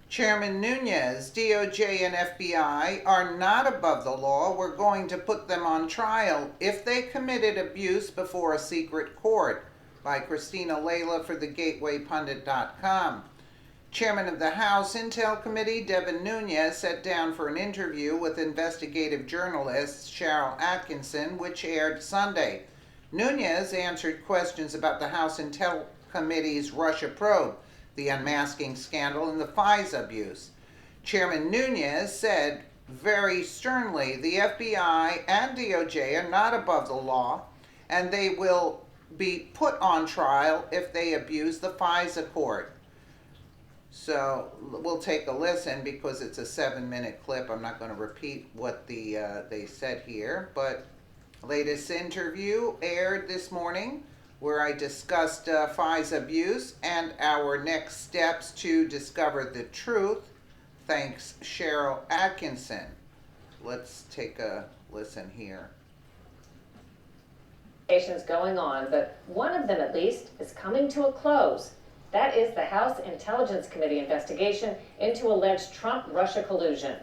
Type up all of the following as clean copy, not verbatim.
Chairman Nunes, DOJ and FBI are not above the law. We're going to put them on trial if they committed abuse before a secret court. By Christina Layla for thegatewaypundit.com. Chairman of the House Intel Committee, Devin Nunes, sat down for an interview with investigative journalist Cheryl Atkinson, which aired Sunday. Nunes answered questions about the House Intel Committee's Russia probe, the unmasking scandal, and the FISA abuse. Chairman Nunes said very sternly the FBI and DOJ are not above the law, and they will be put on trial if they abuse the FISA court. So we'll take a listen because it's a 7-minute clip. I'm not going to repeat what they said here, but latest interview aired this morning where I discussed FISA abuse and our next steps to discover the truth. Thanks, Cheryl Atkinson. Let's take a listen here. Going on, but one of them at least is coming to a close. That is the House Intelligence Committee investigation into alleged Trump-Russia collusion.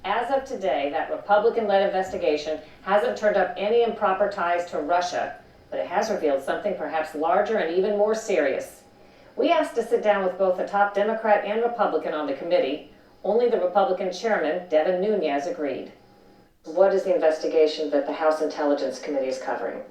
As of today, that Republican-led investigation hasn't turned up any improper ties to Russia, but it has revealed something perhaps larger and even more serious. We asked to sit down with both the top Democrat and Republican on the committee. Only the Republican chairman, Devin Nunes, agreed. What is the investigation that the House Intelligence Committee is covering?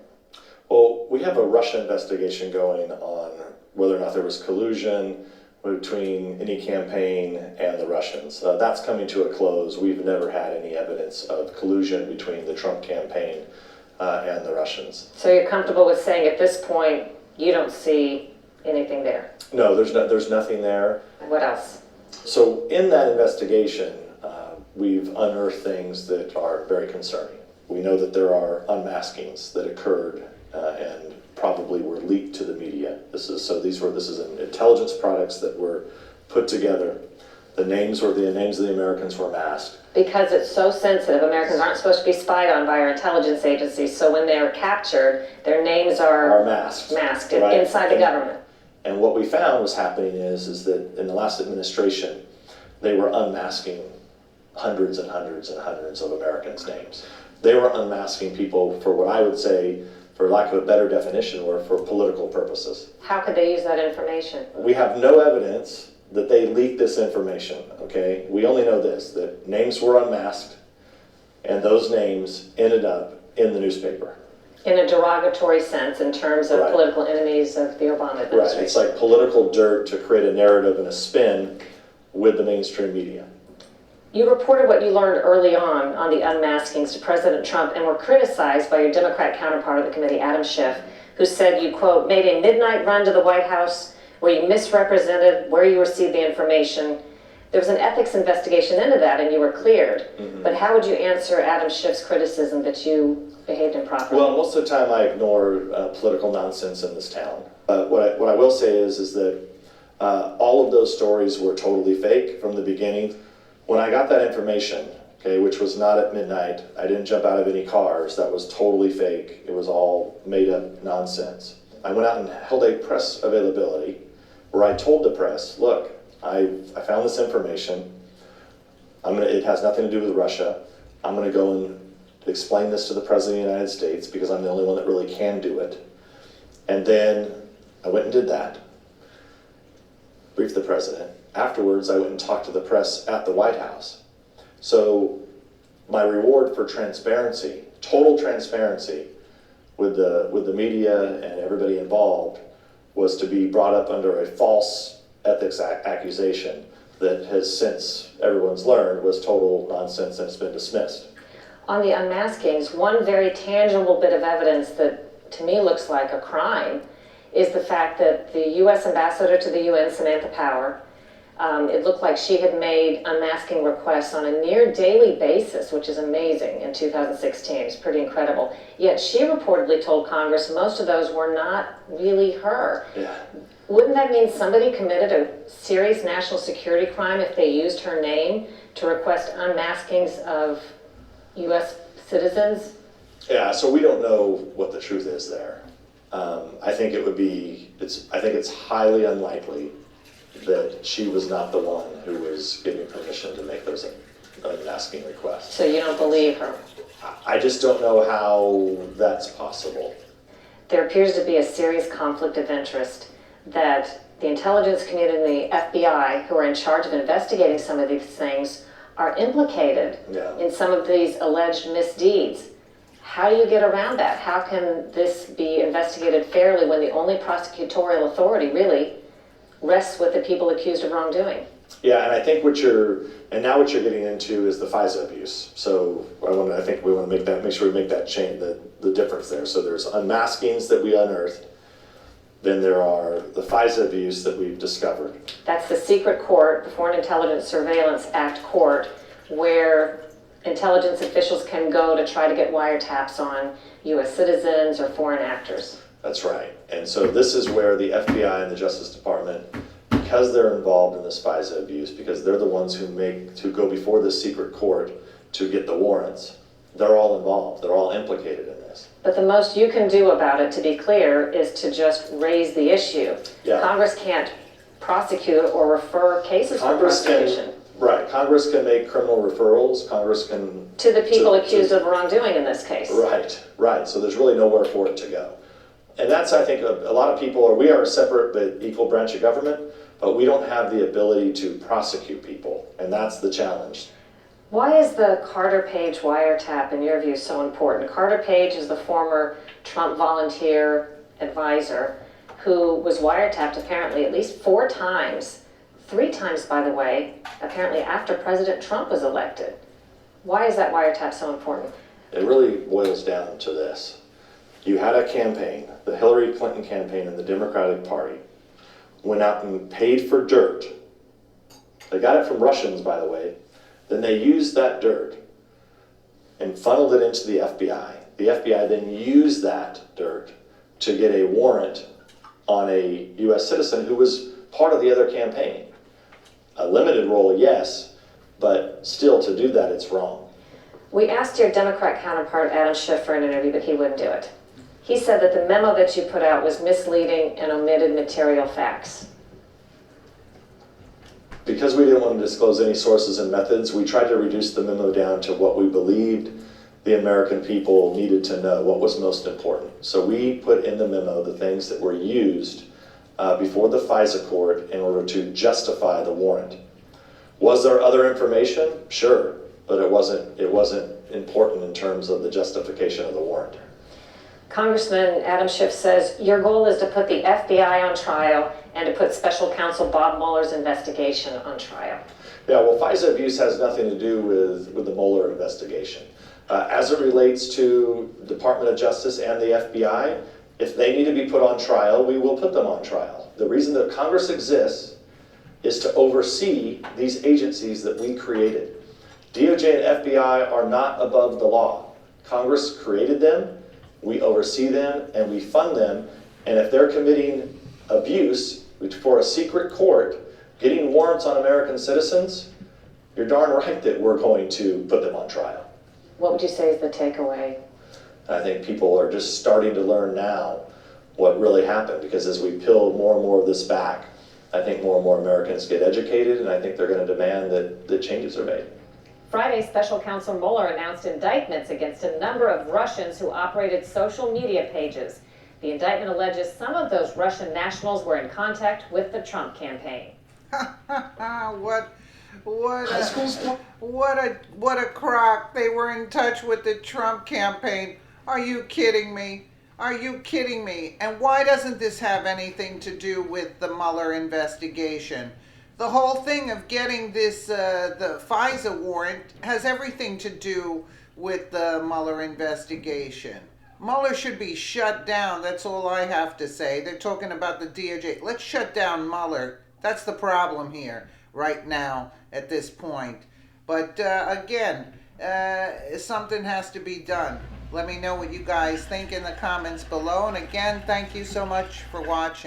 Well, we have a Russia investigation going on whether or not there was collusion between any campaign and the Russians. That's coming to a close. We've never had any evidence of collusion between the Trump campaign and the Russians. So you're comfortable with saying at this point you don't see anything there? No, there's nothing there. What else? So in that investigation, we've unearthed things that are very concerning. We know that there are unmaskings that occurred and probably were leaked to the media. This is intelligence products that were put together. The names of the Americans were masked. Because it's so sensitive, Americans aren't supposed to be spied on by our intelligence agencies, so when they're captured, their names are masked right? Inside the government. And what we found was happening is that in the last administration, they were unmasking hundreds and hundreds and hundreds of Americans' names. They were unmasking people for what I would say, for lack of a better definition, were for political purposes. How could they use that information? We have no evidence that they leaked this information, okay? We only know this, that names were unmasked and those names ended up in the newspaper. In a derogatory sense in terms of political enemies of the Obama administration. Right, it's like political dirt to create a narrative and a spin with the mainstream media. You reported what you learned early on the unmaskings to President Trump and were criticized by your Democrat counterpart of the committee, Adam Schiff, who said you, quote, made a midnight run to the White House where you misrepresented where you received the information. There was an ethics investigation into that and you were cleared. Mm-hmm. But how would you answer Adam Schiff's criticism that you behaved improperly? Well, most of the time I ignore political nonsense in this town. What I will say is that all of those stories were totally fake from the beginning. When I got that information, okay, which was not at midnight, I didn't jump out of any cars. That was totally fake. It was all made up nonsense. I went out and held a press availability where I told the press, look, I found this information. It has nothing to do with Russia. I'm going to go and explain this to the President of the United States because I'm the only one that really can do it. And then I went and did that, briefed the President. Afterwards, I went and talked to the press at the White House. So my reward for transparency, total transparency with the media and everybody involved, was to be brought up under a false ethics accusation that has since everyone's learned was total nonsense and it's been dismissed. On the unmaskings, one very tangible bit of evidence that to me looks like a crime is the fact that the U.S. ambassador to the UN, Samantha Power, it looked like she had made unmasking requests on a near daily basis, which is amazing in 2016. It's pretty incredible. Yet she reportedly told Congress most of those were not really her. Yeah. Wouldn't that mean somebody committed a serious national security crime if they used her name to request unmaskings of U.S. citizens? Yeah, so we don't know what the truth is there. I think it's highly unlikely that she was not the one who was giving permission to make those unmasking requests. So you don't believe her? I just don't know how that's possible. There appears to be a serious conflict of interest that the intelligence community and the FBI, who are in charge of investigating some of these things, are implicated in some of these alleged misdeeds. How do you get around that? How can this be investigated fairly when the only prosecutorial authority really rests with the people accused of wrongdoing? Yeah, and I think what you're getting into is the FISA abuse. So I think we want to make sure we make that change, the difference there. So there's unmaskings that we unearthed. Then there are the FISA abuse that we've discovered. That's the secret court, the Foreign Intelligence Surveillance Act court, where intelligence officials can go to try to get wiretaps on U.S. citizens or foreign actors. That's right. And so this is where the FBI and the Justice Department, because they're involved in this FISA abuse, because they're the ones who go before the secret court to get the warrants, they're all involved. They're all implicated in this. But the most you can do about it, to be clear, is to just raise the issue. Yeah. Congress can't prosecute or refer cases for prosecution. Right. Congress can make criminal referrals. Congress can... To the people accused of wrongdoing in this case. Right. So there's really nowhere for it to go. And that's, I think, a lot of people we are a separate but equal branch of government, but we don't have the ability to prosecute people. And that's the challenge. Why is the Carter Page wiretap, in your view, so important? Carter Page is the former Trump volunteer advisor who was wiretapped apparently at least 4 times, 3 times, by the way, apparently after President Trump was elected. Why is that wiretap so important? It really boils down to this. You had a campaign, the Hillary Clinton campaign in the Democratic Party, went out and paid for dirt. They got it from Russians, by the way. Then they used that dirt and funneled it into the FBI. The FBI then used that dirt to get a warrant on a U.S. citizen who was part of the other campaign. A limited role, yes, but still to do that, it's wrong. We asked your Democrat counterpart, Adam Schiff, for an interview, but he wouldn't do it. He said that the memo that you put out was misleading and omitted material facts. Because we didn't want to disclose any sources and methods, we tried to reduce the memo down to what we believed the American people needed to know, what was most important. So we put in the memo the things that were used before the FISA court in order to justify the warrant. Was there other information? Sure, but it wasn't important in terms of the justification of the warrant. Congressman Adam Schiff says your goal is to put the FBI on trial and to put Special Counsel Bob Mueller's investigation on trial. Yeah, well, FISA abuse has nothing to do with the Mueller investigation. As it relates to Department of Justice and the FBI, if they need to be put on trial, we will put them on trial. The reason that Congress exists is to oversee these agencies that we created. DOJ and FBI are not above the law. Congress created them, we oversee them, and we fund them. And if they're committing abuse for a secret court, getting warrants on American citizens, you're darn right that we're going to put them on trial. What would you say is the takeaway? I think people are just starting to learn now what really happened, because as we peel more and more of this back, I think more and more Americans get educated, and I think they're going to demand that changes are made. Friday, Special Counsel Mueller announced indictments against a number of Russians who operated social media pages. The indictment alleges some of those Russian nationals were in contact with the Trump campaign. What a crock. They were in touch with the Trump campaign. Are you kidding me? Are you kidding me? And why doesn't this have anything to do with the Mueller investigation? The whole thing of getting this, the FISA warrant has everything to do with the Mueller investigation. Mueller should be shut down. That's all I have to say. They're talking about the DOJ. Let's shut down Mueller. That's the problem here right now at this point. But again, something has to be done. Let me know what you guys think in the comments below. And again, thank you so much for watching.